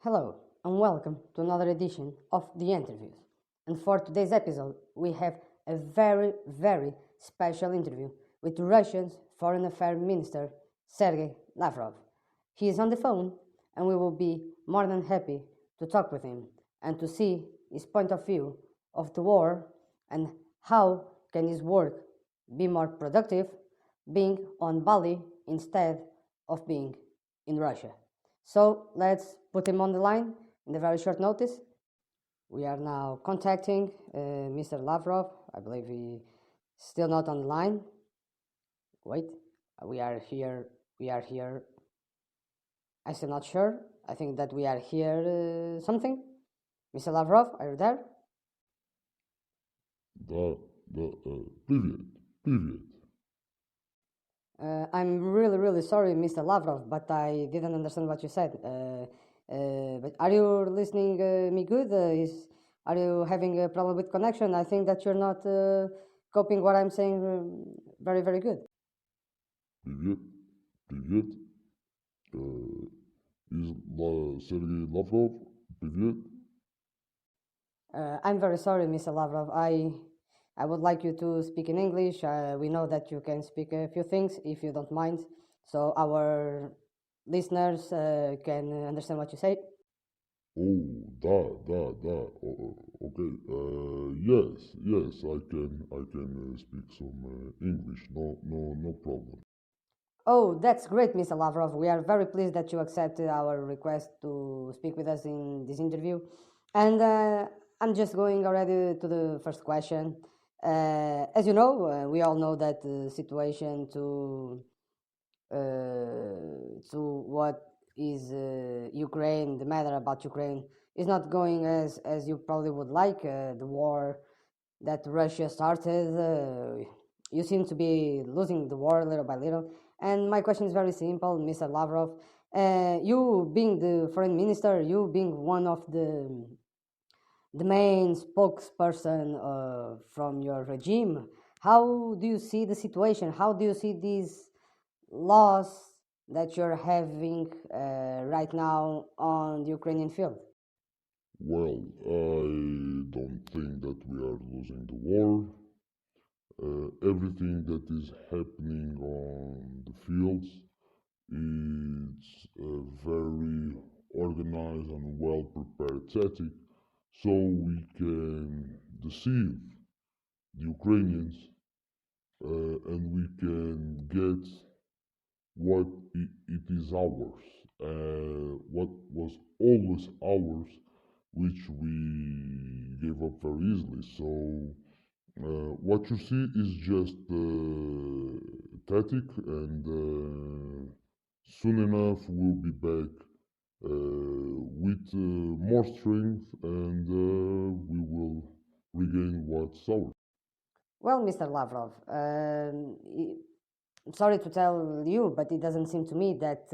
Hello, and welcome to another edition of the Interviews. And for today's episode, we have a very special interview with Russia's Foreign Affairs Minister Sergei Lavrov. He is on the phone, and we will be more than happy to talk with him and to see his point of view of the war and how can his work be more productive being on Bali instead of being in Russia. So let's put him on the line in a very short notice. We are now contacting Mr. Lavrov. I believe he is still not on the line. Wait, we are here. I'm still not sure. I think that we are here something. Mr. Lavrov, are you there? Привет, привет. I'm really sorry, Mr. Lavrov, but I didn't understand what you said. But are you listening me good? Are you having a problem with connection? I think that you're not copying what I'm saying very good. Привет, привет. Sergei Lavrov, привет. I'm very sorry, Mr. Lavrov. I would like you to speak in English. We know that you can speak a few things if you don't mind, so our listeners can understand what you say. Oh, да. Okay. Yes. I can speak some English. No problem. Oh, that's great, Mr. Lavrov. We are very pleased that you accepted our request to speak with us in this interview. And I'm just going already to the first question. As you know, we all know that the situation to what is Ukraine, the matter about Ukraine, is not going as you probably would like. The war that Russia started, you seem to be losing the war little by little. And my question is very simple, Mr. Lavrov. You being the foreign minister, you being one of the main spokesperson from your regime, how do you see the situation? How do you see these laws that you're having right now on the Ukrainian field? Well, I don't think that we are losing the war. Everything that is happening on the fields is a very organized and well prepared tactic so we can deceive the Ukrainians and we can get what it is ours, what was always ours, which we gave up very easily. So what you see is just tactic, and soon enough we'll be back with more strength, and we will regain what's ours. Well, Mr. Lavrov, I'm sorry to tell you, but it doesn't seem to me that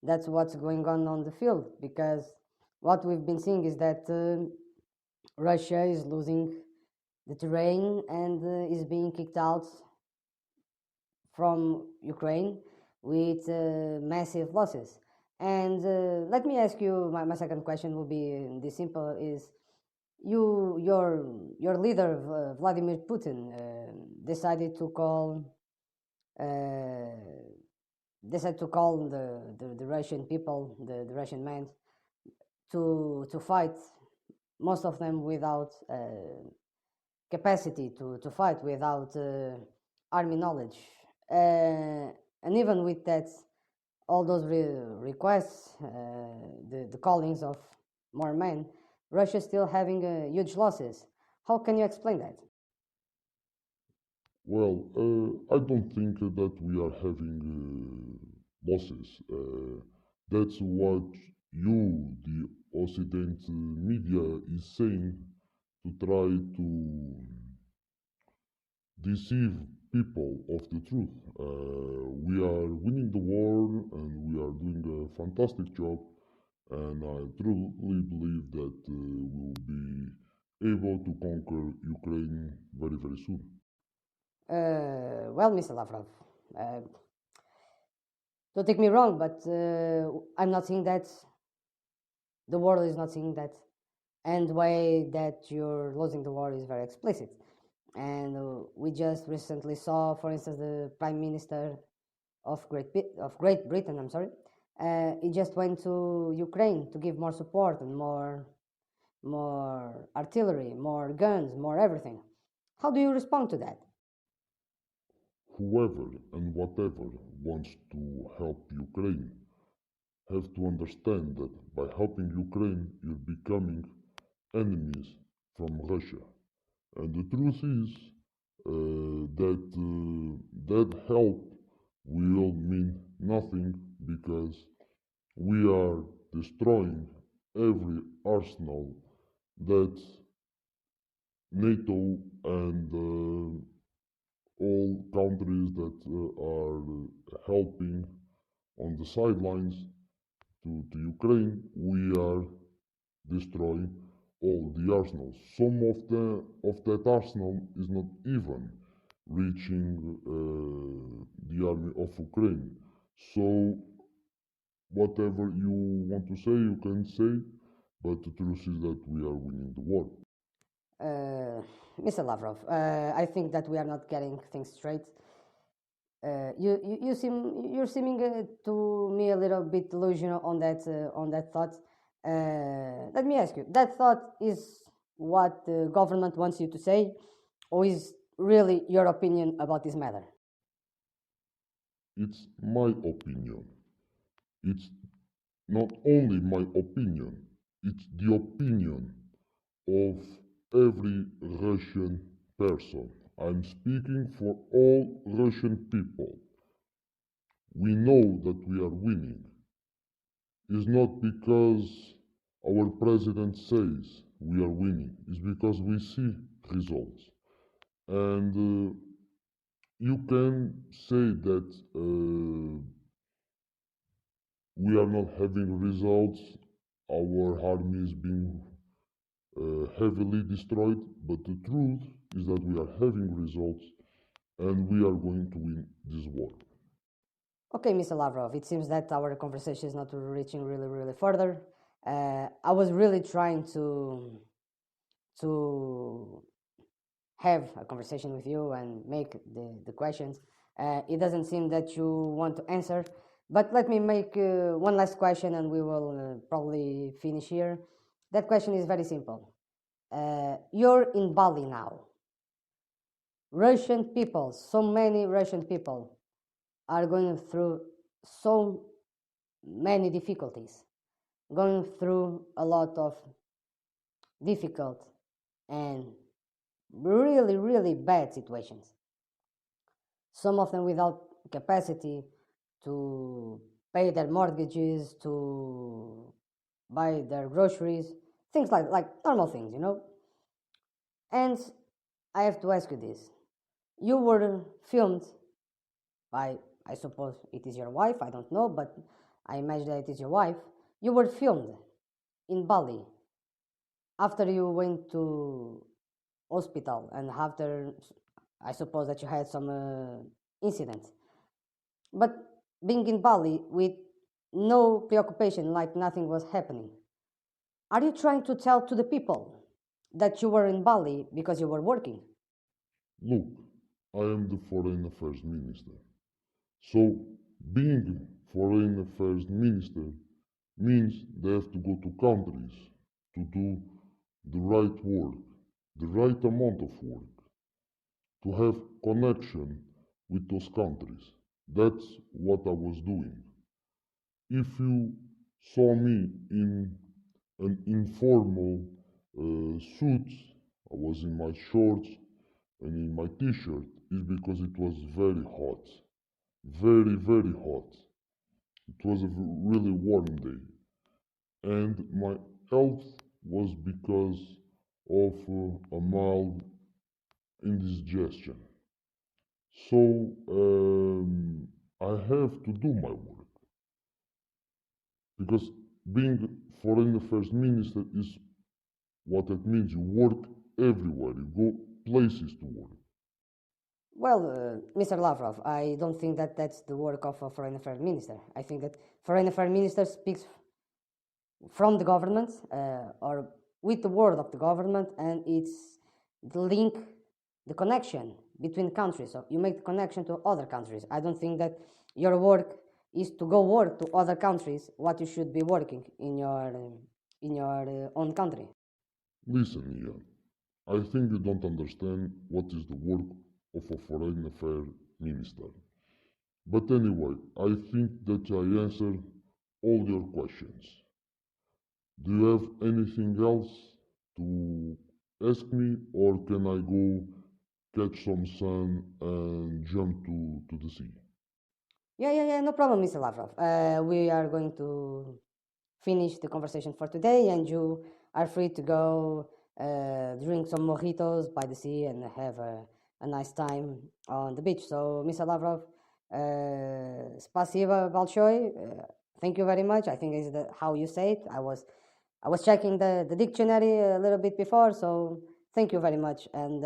that's what's going on the field, because what we've been seeing is that Russia is losing the terrain and is being kicked out from Ukraine with massive losses. And let me ask you, my second question will be this simple: is your leader Vladimir Putin decided to call uh, the Russian people, the Russian men, to fight, most of them without capacity to fight, without army knowledge. And even with that, all those requests, the callings of more men, Russia still having huge losses. How can you explain that? Well, I don't think that we are having losses. That's what you, the Occident media, is saying to try to deceive people of the truth. We are winning the war and we are doing a fantastic job, and I truly believe that we'll be able to conquer Ukraine very soon. Well, Mr. Lavrov, don't take me wrong, but I'm not saying that the world is not seeing that, and the way that you're losing the war is very explicit. And we just recently saw, for instance, the Prime Minister of Great Britain. I'm sorry. He just went to Ukraine to give more support and more artillery, more guns, more everything. How do you respond to that? Whoever and whatever wants to help Ukraine have to understand that by helping Ukraine, you're becoming enemies from Russia. And the truth is that help will mean nothing because we are destroying every arsenal that NATO and all countries that are helping on the sidelines to Ukraine, we are destroying all the arsenals. Some of that arsenal is not even reaching the army of Ukraine. So whatever you want to say, you can say, but the truth is that we are winning the war. Mr. Lavrov, I think that we are not getting things straight. You're seeming to me a little bit delusional on that thought. Let me ask you: that thought is what the government wants you to say, or is really your opinion about this matter? It's my opinion. It's not only my opinion, it's the opinion of every Russian person. I'm speaking for all Russian people. We know that we are winning. It's not because our president says we are winning, it's because we see results. And you can say that we are not having results, our army is being heavily destroyed, but the truth is that we are having results and we are going to win this war. Okay, Mr. Lavrov, it seems that our conversation is not reaching really further. I was really trying to have a conversation with you and make the questions. It doesn't seem that you want to answer, but let me make one last question and we will probably finish here. That question is very simple. You're in Bali now. Russian people, so many Russian people are going through so many difficulties, going through a lot of difficult and really bad situations. Some of them without capacity to pay their mortgages, to buy their groceries, things like normal things, you know. And I have to ask you this: you were filmed by, I suppose it is your wife, I don't know, but I imagine that it is your wife. You were filmed in Bali after you went to hospital and after, I suppose that you had some incidents. But being in Bali with no preoccupation, like nothing was happening, are you trying to tell to the people that you were in Bali because you were working? Look, I am the Foreign Affairs Minister. So, being Foreign Affairs Minister means they have to go to countries to do the right work, the right amount of work, to have connection with those countries. That's what I was doing. If you saw me in an informal suit, I was in my shorts and in my t-shirt, is because it was very hot. Very hot. It was a really warm day. And my health was because of a mild indigestion. So I have to do my work because being foreign affairs minister is what it means. You work everywhere. You go places to work. Well, Mr. Lavrov, I don't think that that's the work of a foreign affairs minister. I think that foreign affairs minister speaks from the government or with the word of the government, and it's the link, the connection between countries. So you make the connection to other countries. I don't think that your work is to go work to other countries what you should be working in your own country. Listen, Ian, I think you don't understand what is the work of a foreign affairs minister. But anyway, I think that I answered all your questions. Do you have anything else to ask me, or can I go catch some sun and jump to the sea? Yeah, no problem, Mr. Lavrov. We are going to finish the conversation for today, and you are free to go drink some mojitos by the sea and have a nice time on the beach. So, Mr. Lavrov, spasiba balshoi. Thank you very much. I think is how you say it. I was checking the dictionary a little bit before, so thank you very much, and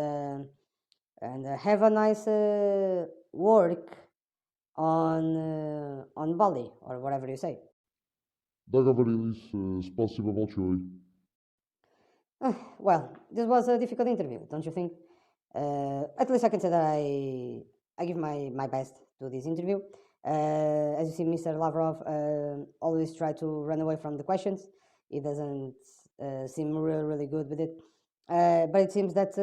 have a nice work on Bali or whatever you say. Dogovorились, спасибо большое. Well, this was a difficult interview, don't you think? At least I can say that I give my best to this interview. As you see, Mr. Lavrov always try to run away from the questions. He doesn't seem really good with it. But it seems that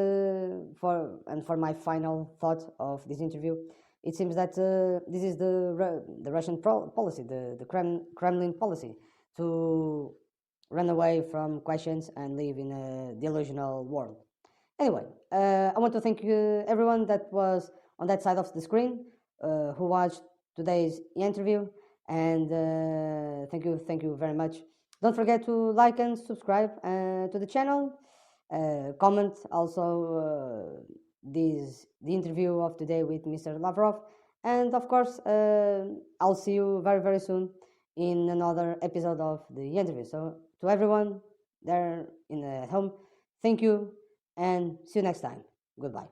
for my final thought of this interview, it seems that this is the Russian policy, the Kremlin policy, to run away from questions and live in a delusional world. Anyway, I want to thank everyone that was on that side of the screen who watched today's interview, and thank you very much. Don't forget to like and subscribe to the channel. Comment also the interview of today with Mr. Lavrov, and of course I'll see you very soon in another episode of the interview. So to everyone there in the home, thank you and see you next time. Goodbye.